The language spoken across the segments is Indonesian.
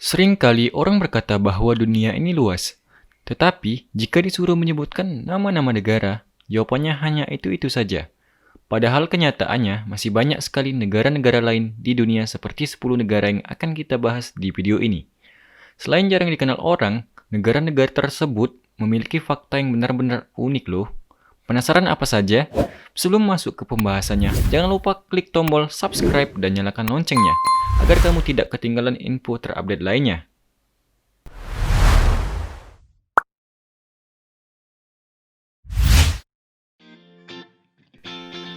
Sering kali orang berkata bahwa dunia ini luas, tetapi jika disuruh menyebutkan nama-nama negara, jawabannya hanya itu-itu saja. Padahal kenyataannya masih banyak sekali negara-negara lain di dunia seperti 10 negara yang akan kita bahas di video ini. Selain jarang dikenal orang, negara-negara tersebut memiliki fakta yang benar-benar unik loh. Penasaran apa saja? Sebelum masuk ke pembahasannya, jangan lupa klik tombol subscribe dan nyalakan loncengnya, agar kamu tidak ketinggalan info terupdate lainnya.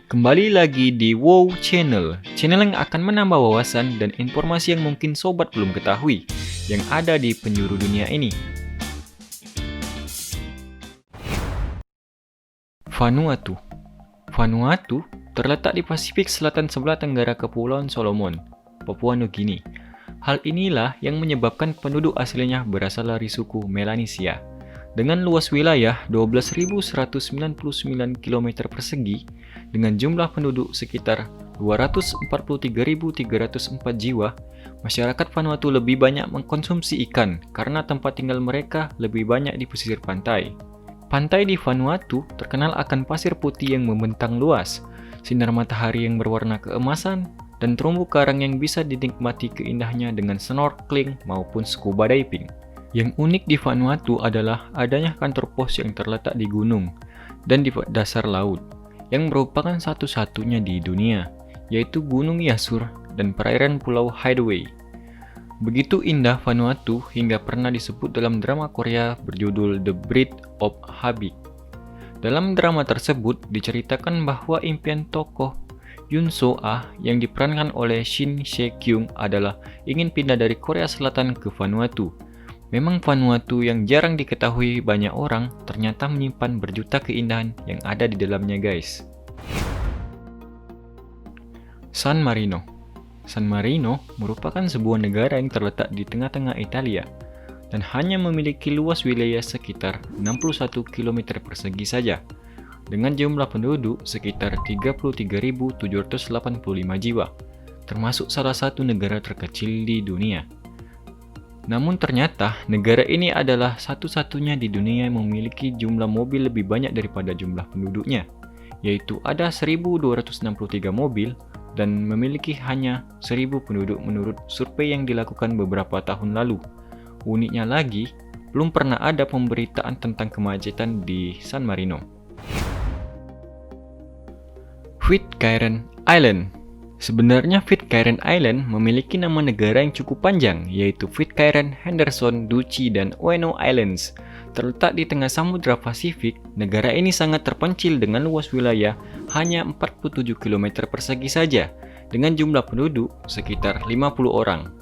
Kembali lagi di WOW Channel, channel yang akan menambah wawasan dan informasi yang mungkin sobat belum ketahui, yang ada di penjuru dunia ini. Vanuatu. Vanuatu terletak di Pasifik Selatan sebelah tenggara Kepulauan Solomon, Papua Nugini. Hal inilah yang menyebabkan penduduk aslinya berasal dari suku Melanesia. Dengan luas wilayah 12.199 km persegi, dengan jumlah penduduk sekitar 243.304 jiwa, masyarakat Vanuatu lebih banyak mengkonsumsi ikan karena tempat tinggal mereka lebih banyak di pesisir pantai. Pantai di Vanuatu terkenal akan pasir putih yang membentang luas, sinar matahari yang berwarna keemasan, dan terumbu karang yang bisa dinikmati keindahannya dengan snorkeling maupun scuba diving. Yang unik di Vanuatu adalah adanya kantor pos yang terletak di gunung dan di dasar laut, yang merupakan satu-satunya di dunia, yaitu Gunung Yasur dan perairan Pulau Hideaway. Begitu indah Vanuatu hingga pernah disebut dalam drama Korea berjudul The Bridge of Habit. Dalam drama tersebut diceritakan bahwa impian tokoh Yoon So Ah yang diperankan oleh Shin Se Kyung adalah ingin pindah dari Korea Selatan ke Vanuatu. Memang Vanuatu yang jarang diketahui banyak orang ternyata menyimpan berjuta keindahan yang ada di dalamnya, guys. San Marino. San Marino merupakan sebuah negara yang terletak di tengah-tengah Italia dan hanya memiliki luas wilayah sekitar 61 km persegi saja, dengan jumlah penduduk sekitar 33.785 jiwa, termasuk salah satu negara terkecil di dunia. Namun ternyata negara ini adalah satu-satunya di dunia yang memiliki jumlah mobil lebih banyak daripada jumlah penduduknya, yaitu ada 1.263 mobil dan memiliki hanya 1.000 penduduk menurut survei yang dilakukan beberapa tahun lalu. Uniknya lagi, belum pernah ada pemberitaan tentang kemacetan di San Marino. Pitcairn Island. Sebenarnya Pitcairn Island memiliki nama negara yang cukup panjang, yaitu Pitcairn, Henderson, Duchy, dan Ueno Islands. Terletak di tengah Samudra Pasifik, negara ini sangat terpencil dengan luas wilayah hanya 47 km persegi saja, dengan jumlah penduduk sekitar 50 orang.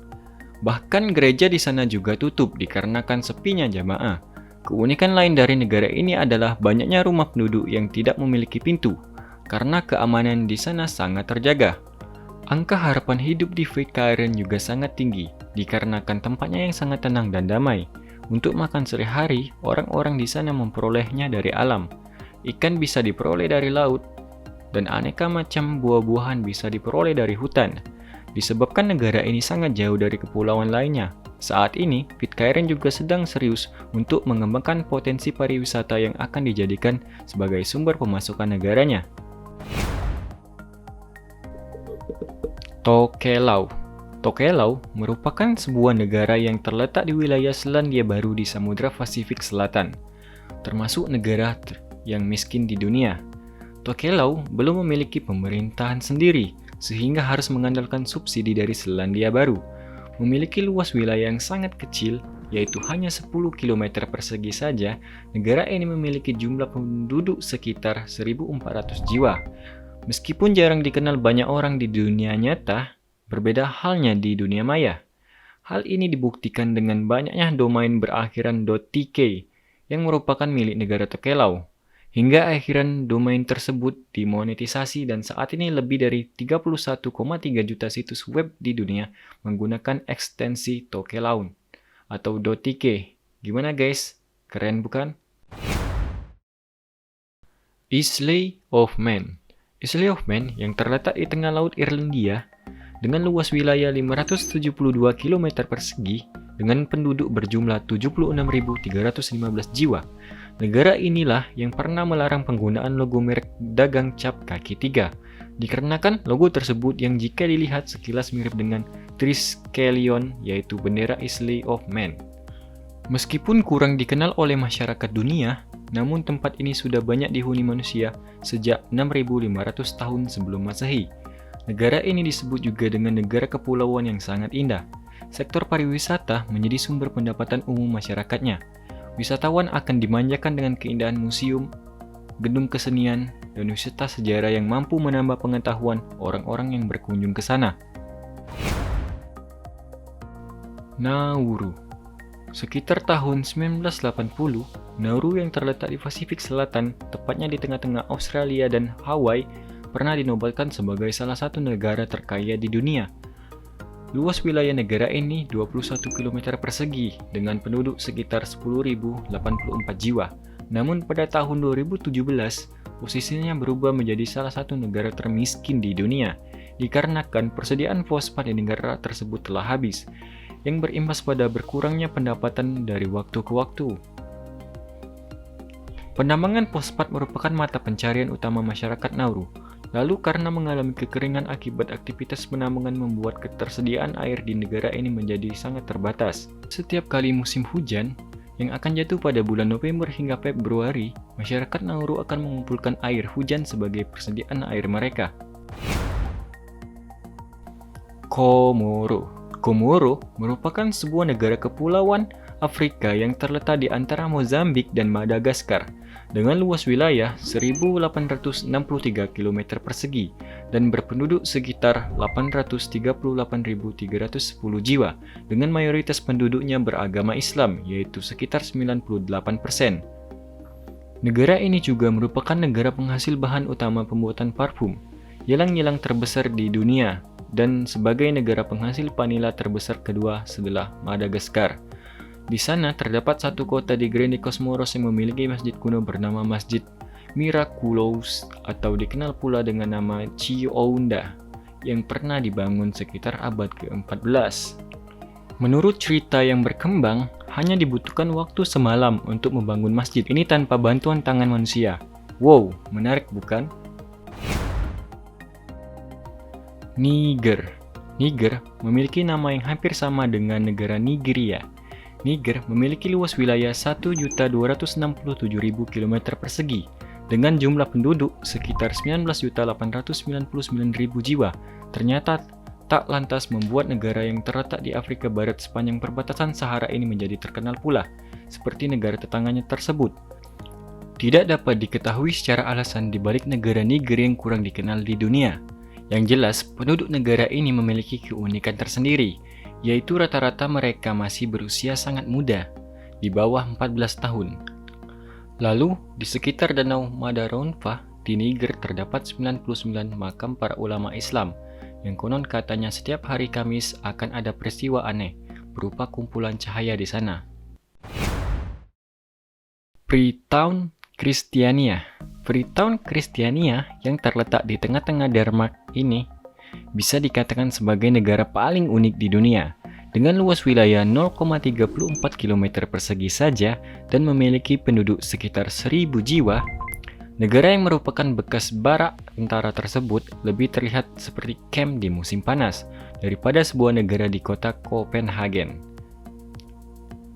Bahkan gereja di sana juga tutup dikarenakan sepinya jamaah. Keunikan lain dari negara ini adalah banyaknya rumah penduduk yang tidak memiliki pintu, karena keamanan di sana sangat terjaga. Angka harapan hidup di Pitcairn juga sangat tinggi, dikarenakan tempatnya yang sangat tenang dan damai. Untuk makan sehari-hari, orang-orang di sana memperolehnya dari alam. Ikan bisa diperoleh dari laut, dan aneka macam buah-buahan bisa diperoleh dari hutan. Disebabkan negara ini sangat jauh dari kepulauan lainnya, saat ini Pitcairn juga sedang serius untuk mengembangkan potensi pariwisata yang akan dijadikan sebagai sumber pemasukan negaranya. Tokelau. Tokelau merupakan sebuah negara yang terletak di wilayah Selandia Baru di Samudra Pasifik Selatan, termasuk negara yang miskin di dunia. Tokelau belum memiliki pemerintahan sendiri, sehingga harus mengandalkan subsidi dari Selandia Baru. Memiliki luas wilayah yang sangat kecil, yaitu hanya 10 km persegi saja, negara ini memiliki jumlah penduduk sekitar 1.400 jiwa. Meskipun jarang dikenal banyak orang di dunia nyata, berbeda halnya di dunia maya. Hal ini dibuktikan dengan banyaknya domain berakhiran .tk yang merupakan milik negara Tokelau. Hingga akhiran domain tersebut dimonetisasi dan saat ini lebih dari 31,3 juta situs web di dunia menggunakan ekstensi Tokelau atau .tk. Gimana guys? Keren bukan? Isle of Man. Isle of Man yang terletak di tengah Laut Irlandia dengan luas wilayah 572 km persegi dengan penduduk berjumlah 76.315 jiwa. Negara inilah yang pernah melarang penggunaan logo merek dagang cap kaki tiga, dikarenakan logo tersebut yang jika dilihat sekilas mirip dengan Triskelion, yaitu bendera Isle of Man. Meskipun kurang dikenal oleh masyarakat dunia, namun tempat ini sudah banyak dihuni manusia sejak 6.500 tahun sebelum Masehi. Negara ini disebut juga dengan negara kepulauan yang sangat indah. Sektor pariwisata menjadi sumber pendapatan umum masyarakatnya. Wisatawan akan dimanjakan dengan keindahan museum, gedung kesenian, dan wisata sejarah yang mampu menambah pengetahuan orang-orang yang berkunjung ke sana. Nauru. Sekitar tahun 1980, Nauru yang terletak di Pasifik Selatan, tepatnya di tengah-tengah Australia dan Hawaii, pernah dinobatkan sebagai salah satu negara terkaya di dunia. Luas wilayah negara ini 21 km persegi dengan penduduk sekitar 10.084 jiwa. Namun pada tahun 2017, posisinya berubah menjadi salah satu negara termiskin di dunia dikarenakan persediaan fosfat di negara tersebut telah habis, yang berimbas pada berkurangnya pendapatan dari waktu ke waktu. Penambangan fosfat merupakan mata pencarian utama masyarakat Nauru. Lalu karena mengalami kekeringan akibat aktivitas penambangan membuat ketersediaan air di negara ini menjadi sangat terbatas. Setiap kali musim hujan, yang akan jatuh pada bulan November hingga Februari, masyarakat Nauru akan mengumpulkan air hujan sebagai persediaan air mereka. Komoro. Komoro merupakan sebuah negara kepulauan Afrika yang terletak di antara Mozambik dan Madagaskar, dengan luas wilayah 1.863 km persegi dan berpenduduk sekitar 838.310 jiwa, dengan mayoritas penduduknya beragama Islam, yaitu sekitar 98%. Negara ini juga merupakan negara penghasil bahan utama pembuatan parfum, yelang-yelang terbesar di dunia, dan sebagai negara penghasil vanila terbesar kedua setelah Madagaskar. Di sana terdapat satu kota di Grande Cosmoros yang memiliki masjid kuno bernama Masjid Miraculous, atau dikenal pula dengan nama Chiounda, yang pernah dibangun sekitar abad ke-14. Menurut cerita yang berkembang, hanya dibutuhkan waktu semalam untuk membangun masjid ini tanpa bantuan tangan manusia. Wow, menarik bukan? Niger. Niger memiliki nama yang hampir sama dengan negara Nigeria. Niger memiliki luas wilayah 1.267.000 km persegi dengan jumlah penduduk sekitar 19.899.000 jiwa. Ternyata tak lantas membuat negara yang terletak di Afrika Barat sepanjang perbatasan Sahara ini menjadi terkenal pula, seperti negara tetangganya tersebut. Tidak dapat diketahui secara alasan di balik negara Niger yang kurang dikenal di dunia. Yang jelas, penduduk negara ini memiliki keunikan tersendiri, yaitu rata-rata mereka masih berusia sangat muda, di bawah 14 tahun. Lalu, di sekitar Danau Madaronva di Niger terdapat 99 makam para ulama Islam, yang konon katanya setiap hari Kamis akan ada peristiwa aneh, berupa kumpulan cahaya di sana. Freetown, Kristiania. Freetown, Kristiania yang terletak di tengah-tengah Denmark ini bisa dikatakan sebagai negara paling unik di dunia, dengan luas wilayah 0,34 km persegi saja dan memiliki penduduk sekitar 1.000 jiwa. Negara yang merupakan bekas barak tentara tersebut lebih terlihat seperti kamp di musim panas daripada sebuah negara di kota Copenhagen.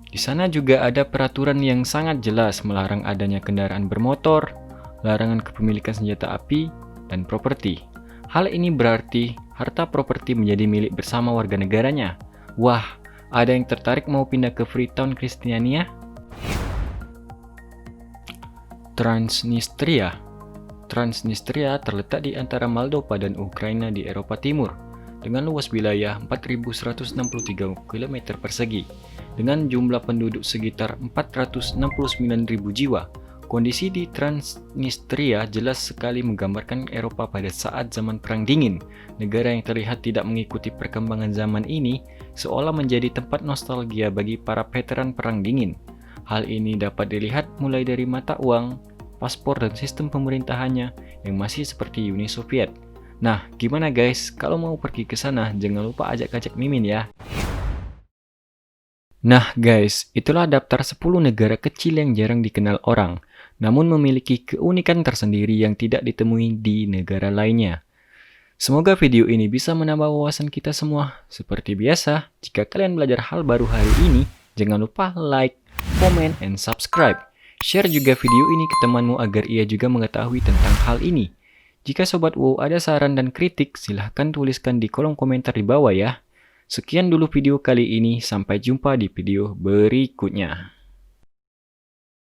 Di sana juga ada peraturan yang sangat jelas melarang adanya kendaraan bermotor, larangan kepemilikan senjata api, dan properti. Hal ini berarti harta properti menjadi milik bersama warga negaranya. Wah, ada yang tertarik mau pindah ke Freetown, Kristiania? Transnistria. Transnistria terletak di antara Moldova dan Ukraina di Eropa Timur, dengan luas wilayah 4.163 km persegi, dengan jumlah penduduk sekitar 469.000 jiwa. Kondisi di Transnistria jelas sekali menggambarkan Eropa pada saat zaman Perang Dingin. Negara yang terlihat tidak mengikuti perkembangan zaman ini seolah menjadi tempat nostalgia bagi para veteran Perang Dingin. Hal ini dapat dilihat mulai dari mata uang, paspor, dan sistem pemerintahannya yang masih seperti Uni Soviet. Nah, gimana guys? Kalau mau pergi ke sana, jangan lupa ajak-ajak Mimin ya. Nah guys, itulah daftar 10 negara kecil yang jarang dikenal orang, namun memiliki keunikan tersendiri yang tidak ditemui di negara lainnya. Semoga video ini bisa menambah wawasan kita semua. Seperti biasa, jika kalian belajar hal baru hari ini, jangan lupa like, comment, and subscribe. Share juga video ini ke temanmu agar ia juga mengetahui tentang hal ini. Jika Sobat WOW ada saran dan kritik, silahkan tuliskan di kolom komentar di bawah ya. Sekian dulu video kali ini, sampai jumpa di video berikutnya.